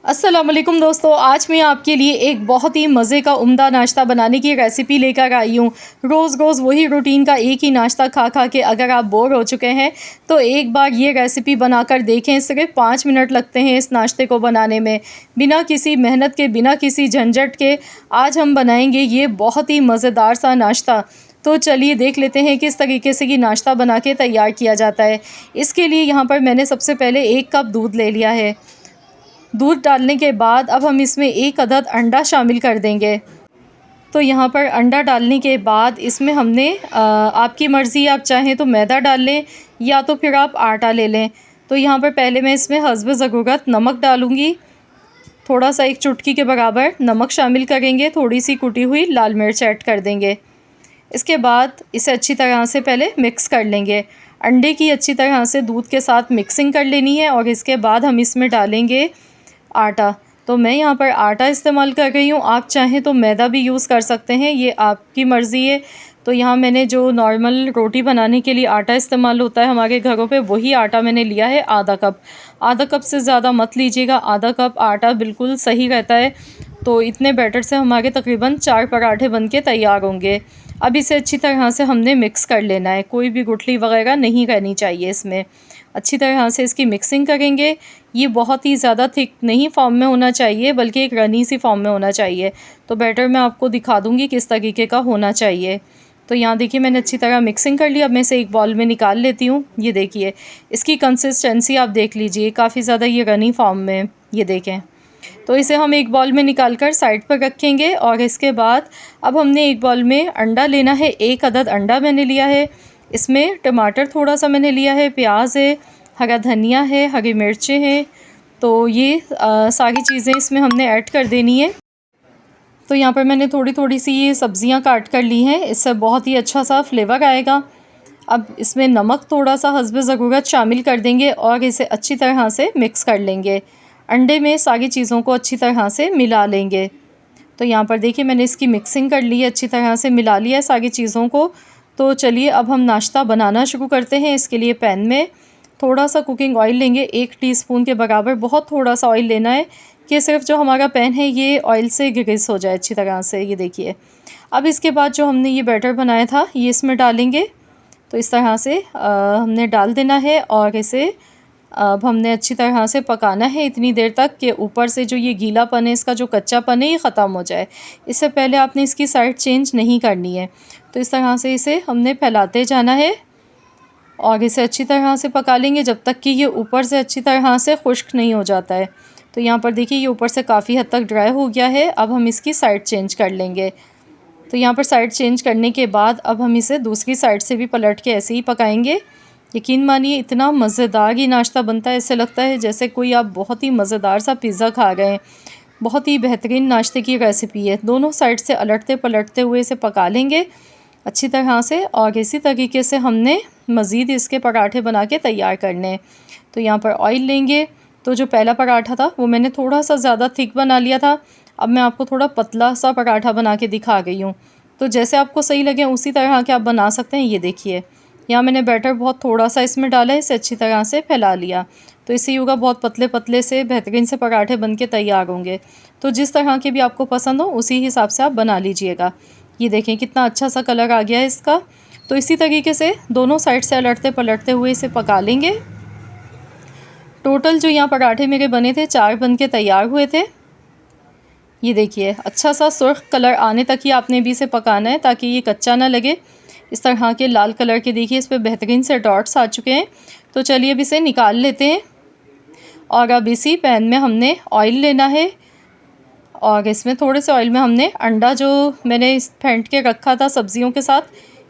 अस्सलामुअलैकुम दोस्तों, आज मैं आपके लिए एक बहुत ही मज़े का उम्दा नाश्ता बनाने की रेसिपी लेकर आई हूँ। रोज़ रोज़ वही रूटीन का एक ही नाश्ता खा खा के अगर आप बोर हो चुके हैं तो एक बार ये रेसिपी बनाकर देखें। सिर्फ 5 मिनट लगते हैं इस नाश्ते को बनाने में, बिना किसी मेहनत के, बिना किसी झंझट के। आज हम बनाएंगे ये बहुत ही मज़ेदार सा नाश्ता। तो चलिए देख लेते हैं किस तरीके से ये नाश्ता बना के तैयार किया जाता है। इसके लिए यहाँ पर मैंने सबसे पहले 1 कप दूध ले लिया है। दूध डालने के बाद अब हम इसमें 1 अदद अंडा शामिल कर देंगे। तो यहाँ पर अंडा डालने के बाद इसमें हमने आपकी मर्ज़ी, आप चाहें तो मैदा डाल लें या तो फिर आप आटा ले लें। तो यहाँ पर पहले मैं इसमें हस्ब ज़रूरत नमक डालूँगी। थोड़ा सा 1 चुटकी के बराबर नमक शामिल करेंगे। थोड़ी सी कुटी हुई लाल मिर्च ऐड कर देंगे। इसके बाद इसे अच्छी तरह से पहले मिक्स कर लेंगे। अंडे की अच्छी तरह से दूध के साथ मिक्सिंग कर लेनी है और इसके बाद हम इसमें डालेंगे आटा। तो मैं यहाँ पर आटा इस्तेमाल कर रही हूँ, आप चाहें तो मैदा भी यूज़ कर सकते हैं, ये आपकी मर्ज़ी है। तो यहाँ मैंने जो नॉर्मल रोटी बनाने के लिए आटा इस्तेमाल होता है हमारे घरों पे, वही आटा मैंने लिया है आधा कप। आधा कप से ज़्यादा मत लीजिएगा, आधा कप आटा बिल्कुल सही रहता है। तो इतने बैटर से हमारे तकरीबन 4 पराठे बन के तैयार होंगे। अब इसे अच्छी तरह से हमने मिक्स कर लेना है, कोई भी गुठली वगैरह नहीं रहनी चाहिए इसमें। अच्छी तरह से इसकी मिक्सिंग करेंगे। ये बहुत ही ज़्यादा थिक नहीं फॉर्म में होना चाहिए, बल्कि एक रनी सी फॉर्म में होना चाहिए। तो बैटर मैं आपको दिखा दूँगी किस तरीके का होना चाहिए। तो यहाँ देखिए मैंने अच्छी तरह मिक्सिंग कर लिया। अब मैं इसे एक बाउल में निकाल लेती हूँ। ये देखिए इसकी कंसिस्टेंसी आप देख लीजिए, काफ़ी ज़्यादा ये रनी फॉर्म में, ये देखें। तो इसे हम एक बाउल में निकाल कर साइड पर रखेंगे। और इसके बाद अब हमने एक बाउल में अंडा लेना है। 1 अदद अंडा मैंने लिया है। इसमें टमाटर थोड़ा सा मैंने लिया है, प्याज है, हरा धनिया है, हरी मिर्चें हैं। तो ये सारी चीज़ें इसमें हमने ऐड कर देनी है। तो यहाँ पर मैंने थोड़ी थोड़ी सी ये सब्ज़ियाँ काट कर ली हैं, इससे बहुत ही अच्छा सा फ्लेवर आएगा। अब इसमें नमक थोड़ा सा हस्ब ज़रूरत शामिल कर देंगे और इसे अच्छी तरह से मिक्स कर लेंगे। अंडे में सारी चीज़ों को अच्छी तरह से मिला लेंगे। तो यहाँ पर देखिए मैंने इसकी मिक्सिंग कर ली है, अच्छी तरह से मिला लिया है सारी चीज़ों को। तो चलिए अब हम नाश्ता बनाना शुरू करते हैं। इसके लिए पैन में थोड़ा सा कुकिंग ऑयल लेंगे, 1 टीस्पून के बराबर। बहुत थोड़ा सा ऑयल लेना है कि सिर्फ जो हमारा पैन है ये ऑयल से ग्रीस हो जाए अच्छी तरह से, ये देखिए। अब इसके बाद जो हमने ये बैटर बनाया था ये इसमें डालेंगे। तो इस तरह से हमने डाल देना है और इसे अब हमने अच्छी तरह से पकाना है इतनी देर तक कि ऊपर से जो ये गीलापन है, इसका जो कच्चापन है, ये ख़त्म हो जाए। इससे पहले आपने इसकी साइड चेंज नहीं करनी है। तो इस तरह से इसे हमने फैलाते जाना है और इसे अच्छी तरह से पका लेंगे जब तक कि ये ऊपर से अच्छी तरह से खुश्क नहीं हो जाता है। तो यहाँ पर देखिए ये ऊपर से काफ़ी हद तक ड्राई हो गया है। अब हम इसकी साइड चेंज कर लेंगे। तो यहाँ पर साइड चेंज करने के बाद अब हम इसे दूसरी साइड से भी पलट के ऐसे ही पकाएंगे। यकीन मानिए इतना मज़ेदार ये नाश्ता बनता है, ऐसे लगता है जैसे कोई आप बहुत ही मज़ेदार सा पिज़्ज़ा खा गए हैं। बहुत ही बेहतरीन नाश्ते की रेसिपी है। दोनों साइड से अलटते पलटते हुए इसे पका लेंगे अच्छी तरह से और इसी तरीके से हमने मज़ीद इसके पराठे बना के तैयार करने हैं। तो यहाँ पर ऑयल लेंगे। तो जो पहला पराठा था वो मैंने थोड़ा सा ज़्यादा थिक बना लिया था। अब मैं आपको थोड़ा पतला सा पराठा बना के दिखा गई हूँ। तो जैसे आपको सही लगे उसी तरह के आप बना सकते हैं। ये देखिए यहाँ मैंने बैटर बहुत थोड़ा सा इसमें डाला है, इसे अच्छी तरह से फैला लिया। तो इससे होगा बहुत पतले पतले से बेहतरीन से पराठे बन के तैयार होंगे। तो जिस तरह के भी आपको पसंद हो उसी हिसाब से आप बना लीजिएगा। ये देखें कितना अच्छा सा कलर आ गया है इसका। तो इसी तरीके से दोनों साइड से अलटते पलटते हुए इसे पका लेंगे। टोटल जो यहाँ पराठे मेरे बने थे 4 बन के तैयार हुए थे। ये देखिए अच्छा सा सुर्ख कलर आने तक ही आपने भी इसे पकाना है ताकि ये कच्चा ना लगे। इस तरह के लाल कलर के देखिए इस पे बेहतरीन से डॉट्स आ चुके हैं। तो चलिए अब इसे निकाल लेते हैं। और अब इसी पैन में हमने ऑयल लेना है और इसमें थोड़े से ऑयल में हमने अंडा जो मैंने इस फेंट के रखा था सब्जियों के साथ,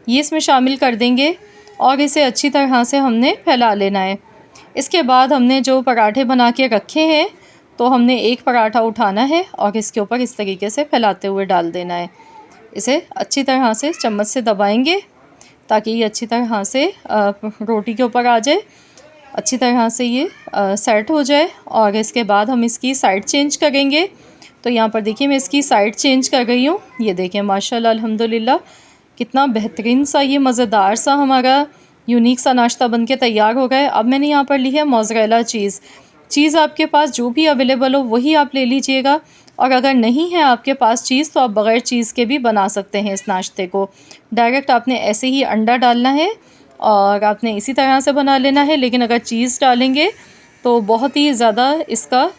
ये इसमें शामिल कर देंगे और इसे अच्छी तरह से हमने फैला लेना है। इसके बाद हमने जो पराठे बना के रखे हैं तो हमने एक पराठा उठाना है और इसके ऊपर इस तरीके से फैलाते हुए डाल देना है। इसे अच्छी तरह से चम्मच से दबाएंगे ताकि ये अच्छी तरह से रोटी के ऊपर आ जाए, अच्छी तरह से ये सेट हो जाए। और इसके बाद हम इसकी साइड चेंज करेंगे। तो यहाँ पर देखिए मैं इसकी साइड चेंज कर गई हूँ। ये देखें माशाल्लाह अल्हम्दुलिल्लाह कितना बेहतरीन सा ये मज़ेदार सा हमारा यूनिक सा नाश्ता बन के तैयार हो गया है। अब मैंने यहाँ पर ली है मोज़रेला चीज़। चीज़ आपके पास जो भी अवेलेबल हो वही आप ले लीजिएगा, और अगर नहीं है आपके पास चीज़ तो आप बग़ैर चीज़ के भी बना सकते हैं इस नाश्ते को। डायरेक्ट आपने ऐसे ही अंडा डालना है और आपने इसी तरह से बना लेना है, लेकिन अगर चीज़ डालेंगे तो बहुत ही ज़्यादा इसका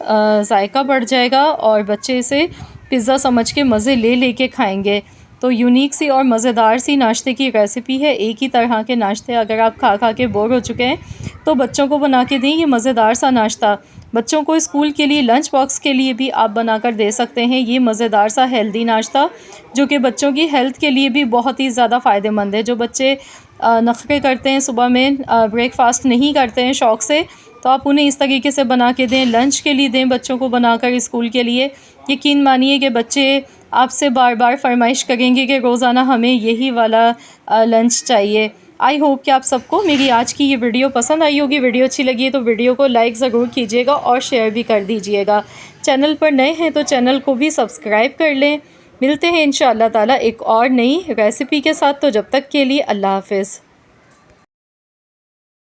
ज़ायका बढ़ जाएगा और बच्चे इसे पिज़्ज़ा समझ के मज़े ले के खाएंगे। तो यूनिक सी और मज़ेदार सी नाश्ते की रेसिपी है। एक ही तरह के नाश्ते अगर आप खा के बोर हो चुके हैं तो बच्चों को बना के दें ये मज़ेदार सा नाश्ता। बच्चों को स्कूल के लिए लंच बॉक्स के लिए भी आप बनाकर दे सकते हैं ये मज़ेदार सा हेल्दी नाश्ता, जो कि बच्चों की हेल्थ के लिए भी बहुत ही ज़्यादा फ़ायदेमंद है। जो बच्चे नखरे करते हैं, सुबह में ब्रेकफ़ास्ट नहीं करते हैं शौक़ से, तो आप उन्हें इस तरीके से बना के दें, लंच के लिए दें बच्चों को बनाकर स्कूल के लिए। यकीन मानिए कि बच्चे आपसे बार-बार फ़रमाइश करेंगे कि रोज़ाना हमें यही वाला लंच चाहिए। आई होप कि आप सबको मेरी आज की ये वीडियो पसंद आई होगी। वीडियो अच्छी लगी है तो वीडियो को लाइक ज़रूर कीजिएगा और शेयर भी कर दीजिएगा। चैनल पर नए हैं तो चैनल को भी सब्सक्राइब कर लें। मिलते हैं इंशाअल्लाह ताला एक और नई रेसिपी के साथ, तो जब तक के लिए अल्लाह हाफ़िज़।